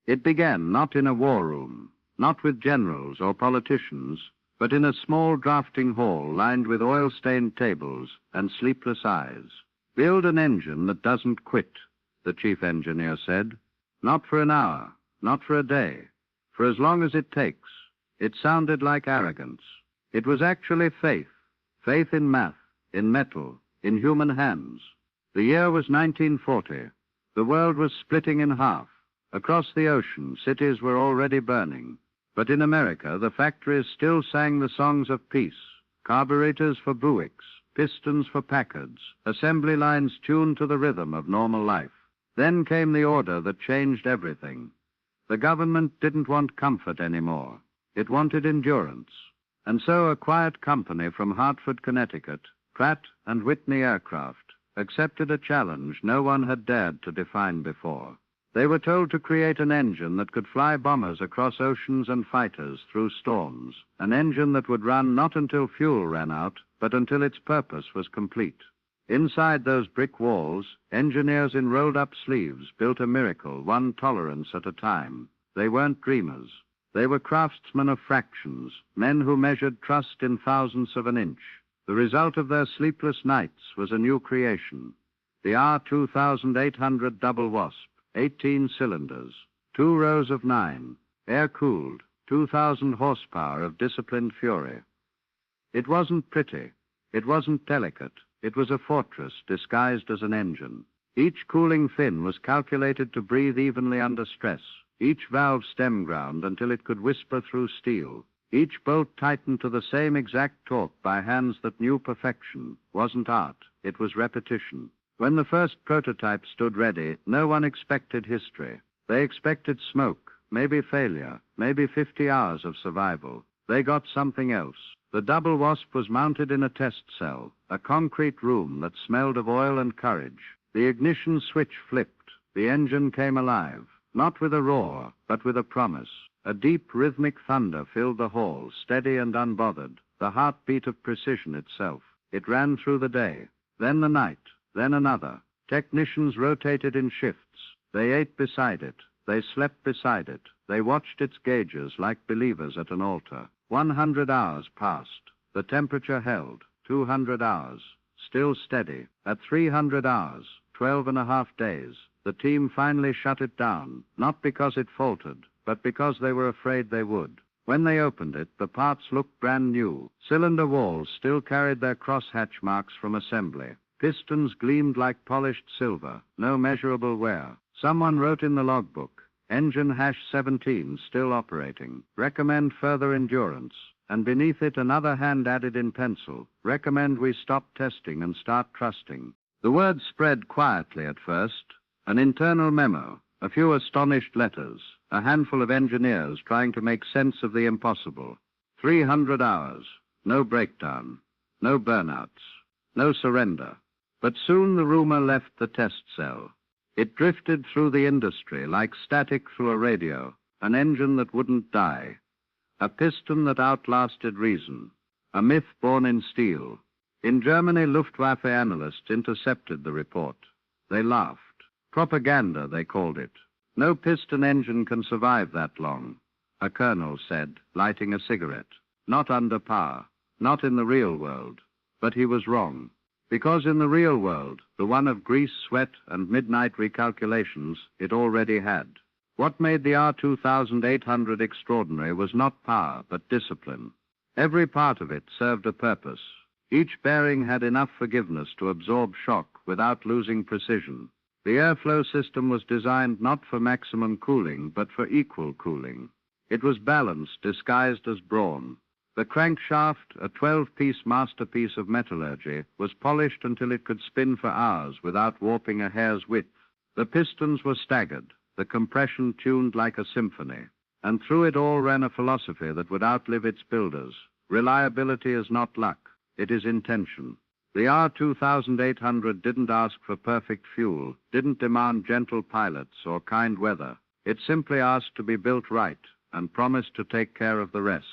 It began not in a war room, not with generals or politicians, but in a small drafting hall lined with oil-stained tables and sleepless eyes. "Build an engine that doesn't quit," the chief engineer said. "Not for an hour, not for a day, for as long as it takes." It sounded like arrogance. It was actually faith. Faith in math, in metal, in human hands. The year was 1940. The world was splitting in half. Across the ocean, cities were already burning. But in America, the factories still sang the songs of peace. Carburetors for Buicks, pistons for Packards, assembly lines tuned to the rhythm of normal life. Then came the order that changed everything. The government didn't want comfort anymore. It wanted endurance. And so a quiet company from Hartford, Connecticut, Pratt and Whitney Aircraft, accepted a challenge no one had dared to define before. They were told to create an engine that could fly bombers across oceans and fighters through storms, an engine that would run not until fuel ran out, but until its purpose was complete. Inside those brick walls, engineers in rolled-up sleeves built a miracle, one tolerance at a time. They weren't dreamers. They were craftsmen of fractions, men who measured trust in thousandths of an inch. The result of their sleepless nights was a new creation, the R-2800 double Wasp, 18 cylinders, 2 rows of 9, air-cooled, 2,000 horsepower of disciplined fury. It wasn't pretty. It wasn't delicate. It was a fortress disguised as an engine. Each cooling fin was calculated to breathe evenly under stress, each valve stem ground until it could whisper through steel, each bolt tightened to the same exact torque by hands that knew perfection. Wasn't art, it was repetition. When the first prototype stood ready, no one expected history. They expected smoke, maybe failure, maybe 50 hours of survival. They got something else. The double Wasp was mounted in a test cell, a concrete room that smelled of oil and courage. The ignition switch flipped. The engine came alive, not with a roar, but with a promise. A deep rhythmic thunder filled the hall, steady and unbothered, the heartbeat of precision itself. It ran through the day, then the night, then another. Technicians rotated in shifts. They ate beside it. They slept beside it. They watched its gauges like believers at an altar. 100 hours passed. The temperature held. 200 hours. Still steady. At 300 hours, 12.5 days, the team finally shut it down, not because it faltered, but because they were afraid they would. When they opened it, the parts looked brand new. Cylinder walls still carried their crosshatch marks from assembly. Pistons gleamed like polished silver, no measurable wear. Someone wrote in the logbook, engine #17 still operating. Recommend further endurance. And beneath it another hand added in pencil, recommend we stop testing and start trusting. The word spread quietly at first. An internal memo, a few astonished letters, a handful of engineers trying to make sense of the impossible. 300 hours, no breakdown, no burnouts, no surrender. But soon the rumor left the test cell. It drifted through the industry like static through a radio, an engine that wouldn't die, a piston that outlasted reason, a myth born in steel. In Germany, Luftwaffe analysts intercepted the report. They laughed. Propaganda, they called it. No piston engine can survive that long, a colonel said, lighting a cigarette. Not under power, not in the real world. But he was wrong. Because in the real world, the one of grease, sweat, and midnight recalculations, it already had. What made the R-2800 extraordinary was not power, but discipline. Every part of it served a purpose. Each bearing had enough forgiveness to absorb shock without losing precision. The airflow system was designed not for maximum cooling, but for equal cooling. It was balanced, disguised as brawn. The crankshaft, a 12-piece masterpiece of metallurgy, was polished until it could spin for hours without warping a hair's width. The pistons were staggered, the compression tuned like a symphony. And through it all ran a philosophy that would outlive its builders. Reliability is not luck, it is intention. The R-2800 didn't ask for perfect fuel, didn't demand gentle pilots or kind weather. It simply asked to be built right and promised to take care of the rest.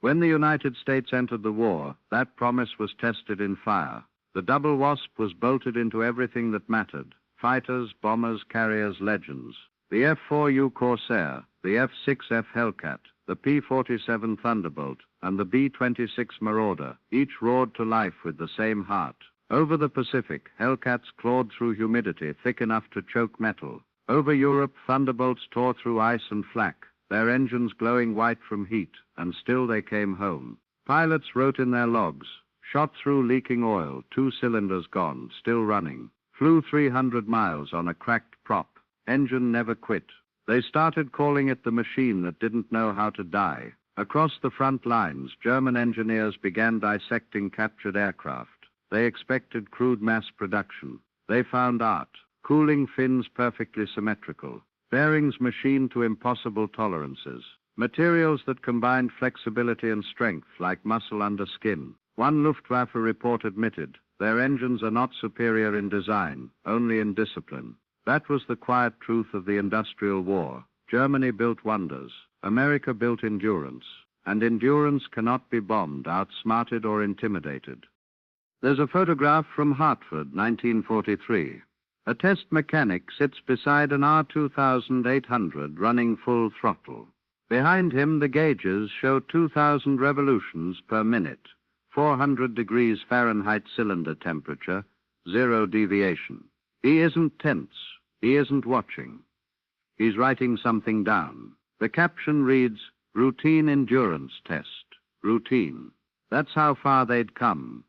When the United States entered the war, that promise was tested in fire. The double Wasp was bolted into everything that mattered: fighters, bombers, carriers, legends. The F-4U Corsair, the F-6F Hellcat, the P-47 Thunderbolt, and the B-26 Marauder, each roared to life with the same heart. Over the Pacific, Hellcats clawed through humidity thick enough to choke metal. Over Europe, Thunderbolts tore through ice and flak, their engines glowing white from heat, and still they came home. Pilots wrote in their logs, shot through leaking oil, 2 cylinders gone, still running. Flew 300 miles on a cracked prop. Engine never quit. They started calling it the machine that didn't know how to die. Across the front lines, German engineers began dissecting captured aircraft. They expected crude mass production. They found art. Cooling fins perfectly symmetrical. Bearings machined to impossible tolerances. Materials that combined flexibility and strength like muscle under skin. One Luftwaffe report admitted, their engines are not superior in design, only in discipline. That was the quiet truth of the industrial war. Germany built wonders. America built endurance. And endurance cannot be bombed, outsmarted, or intimidated. There's a photograph from Hartford, 1943. A test mechanic sits beside an R2800 running full throttle. Behind him, the gauges show 2,000 revolutions per minute, 400 degrees Fahrenheit cylinder temperature, 0 deviation. He isn't tense. He isn't watching. He's writing something down. The caption reads, "Routine endurance test." Routine. That's how far they'd come.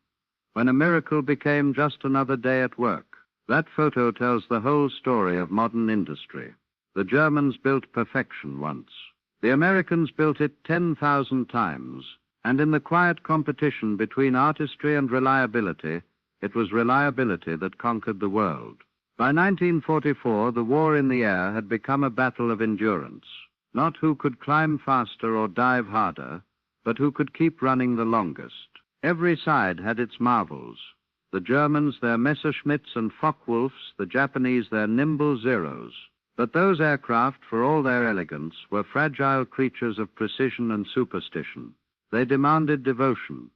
When a miracle became just another day at work. That photo tells the whole story of modern industry. The Germans built perfection once. The Americans built it 10,000 times. And in the quiet competition between artistry and reliability, it was reliability that conquered the world. By 1944, the war in the air had become a battle of endurance. Not who could climb faster or dive harder, but who could keep running the longest. Every side had its marvels. The Germans their Messerschmitts and Focke-Wulfs, the Japanese their nimble Zeros. But those aircraft, for all their elegance, were fragile creatures of precision and superstition. They demanded devotion.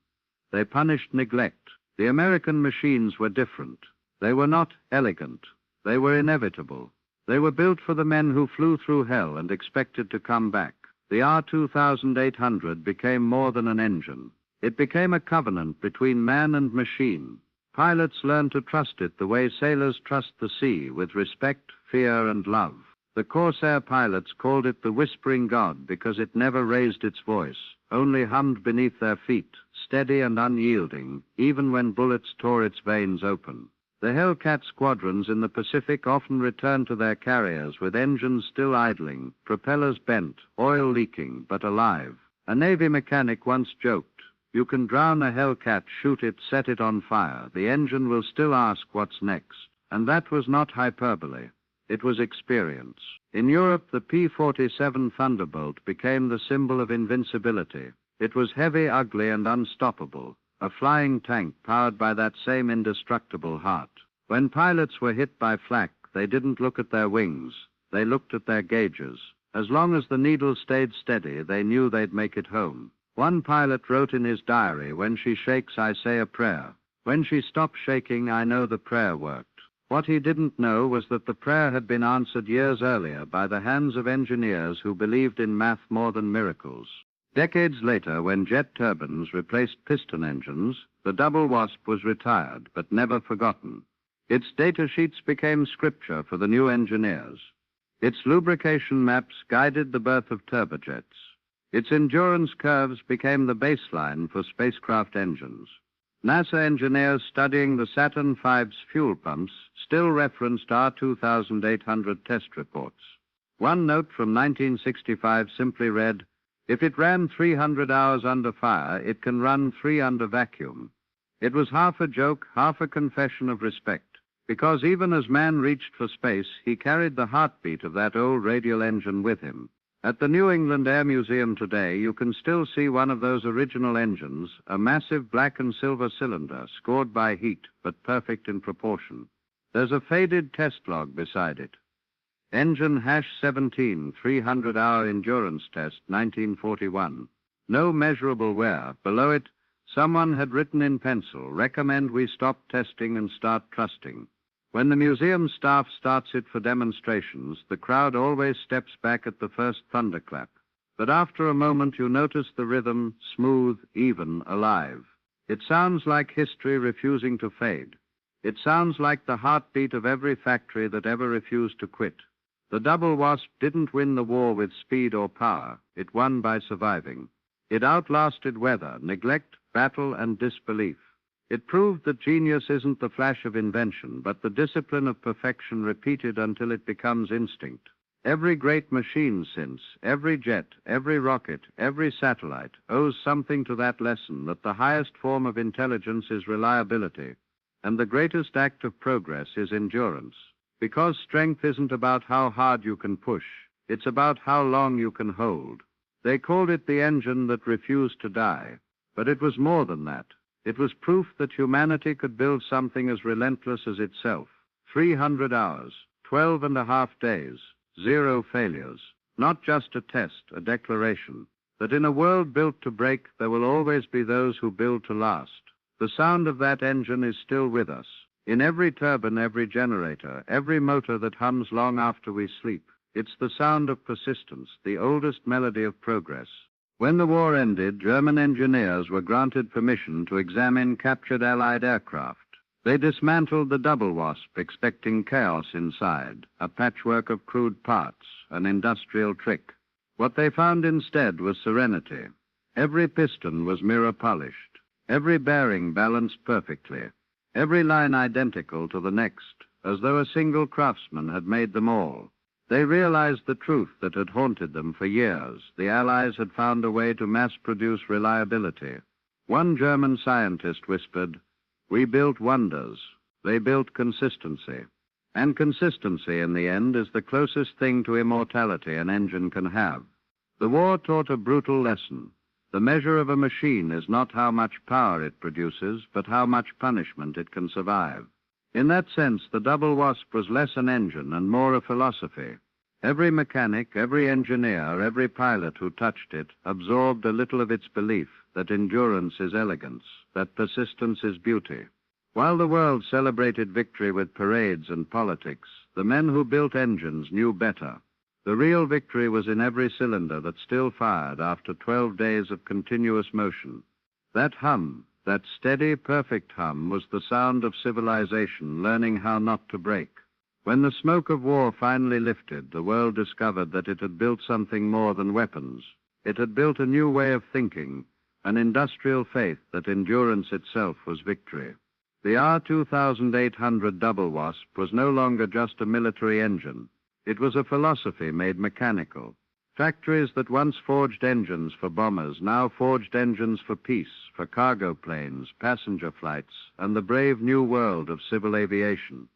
They punished neglect. The American machines were different. They were not elegant. They were inevitable. They were built for the men who flew through hell and expected to come back. The R2800 became more than an engine. It became a covenant between man and machine. Pilots learned to trust it the way sailors trust the sea, with respect, fear, and love. The Corsair pilots called it the Whispering God because it never raised its voice, only hummed beneath their feet, steady and unyielding, even when bullets tore its veins open. The Hellcat squadrons in the Pacific often returned to their carriers with engines still idling, propellers bent, oil leaking, but alive. A Navy mechanic once joked, "You can drown a Hellcat, shoot it, set it on fire. The engine will still ask what's next." And that was not hyperbole. It was experience. In Europe, the P-47 Thunderbolt became the symbol of invincibility. It was heavy, ugly, and unstoppable. A flying tank powered by that same indestructible heart. When pilots were hit by flak, they didn't look at their wings. They looked at their gauges. As long as the needle stayed steady, they knew they'd make it home. One pilot wrote in his diary, "When she shakes, I say a prayer. When she stops shaking, I know the prayer worked." What he didn't know was that the prayer had been answered years earlier by the hands of engineers who believed in math more than miracles. Decades later, when jet turbines replaced piston engines, the double Wasp was retired, but never forgotten. Its data sheets became scripture for the new engineers. Its lubrication maps guided the birth of turbojets. Its endurance curves became the baseline for spacecraft engines. NASA engineers studying the Saturn V's fuel pumps still referenced R2800 test reports. One note from 1965 simply read, "If it ran 300 hours under fire, it can run 3 under vacuum." It was half a joke, half a confession of respect, because even as man reached for space, he carried the heartbeat of that old radial engine with him. At the New England Air Museum today, you can still see one of those original engines, a massive black and silver cylinder, scored by heat, but perfect in proportion. There's a faded test log beside it. Engine #17, 300-hour endurance test, 1941. No measurable wear. Below it, someone had written in pencil, "Recommend we stop testing and start trusting." When the museum staff starts it for demonstrations, the crowd always steps back at the first thunderclap. But after a moment you notice the rhythm, smooth, even, alive. It sounds like history refusing to fade. It sounds like the heartbeat of every factory that ever refused to quit. The Double Wasp didn't win the war with speed or power. It won by surviving. It outlasted weather, neglect, battle, and disbelief. It proved that genius isn't the flash of invention, but the discipline of perfection repeated until it becomes instinct. Every great machine since, every jet, every rocket, every satellite, owes something to that lesson that the highest form of intelligence is reliability, and the greatest act of progress is endurance. Because strength isn't about how hard you can push, it's about how long you can hold. They called it the engine that refused to die, but it was more than that. It was proof that humanity could build something as relentless as itself. 300 hours, 12.5 days, 0 failures. Not just a test, a declaration. That in a world built to break, there will always be those who build to last. The sound of that engine is still with us. In every turbine, every generator, every motor that hums long after we sleep. It's the sound of persistence, the oldest melody of progress. When the war ended, German engineers were granted permission to examine captured Allied aircraft. They dismantled the Double Wasp, expecting chaos inside, a patchwork of crude parts, an industrial trick. What they found instead was serenity. Every piston was mirror-polished, every bearing balanced perfectly, every line identical to the next, as though a single craftsman had made them all. They realized the truth that had haunted them for years. The Allies had found a way to mass-produce reliability. One German scientist whispered, "We built wonders. They built consistency." And consistency, in the end, is the closest thing to immortality an engine can have. The war taught a brutal lesson. The measure of a machine is not how much power it produces, but how much punishment it can survive. In that sense, the Double Wasp was less an engine and more a philosophy. Every mechanic, every engineer, every pilot who touched it absorbed a little of its belief that endurance is elegance, that persistence is beauty. While the world celebrated victory with parades and politics, the men who built engines knew better. The real victory was in every cylinder that still fired after 12 days of continuous motion. That hum, that steady, perfect hum, was the sound of civilization learning how not to break. When the smoke of war finally lifted, the world discovered that it had built something more than weapons. It had built a new way of thinking, an industrial faith that endurance itself was victory. The R-2800 Double Wasp was no longer just a military engine. It was a philosophy made mechanical. Factories that once forged engines for bombers now forged engines for peace, for cargo planes, passenger flights, and the brave new world of civil aviation.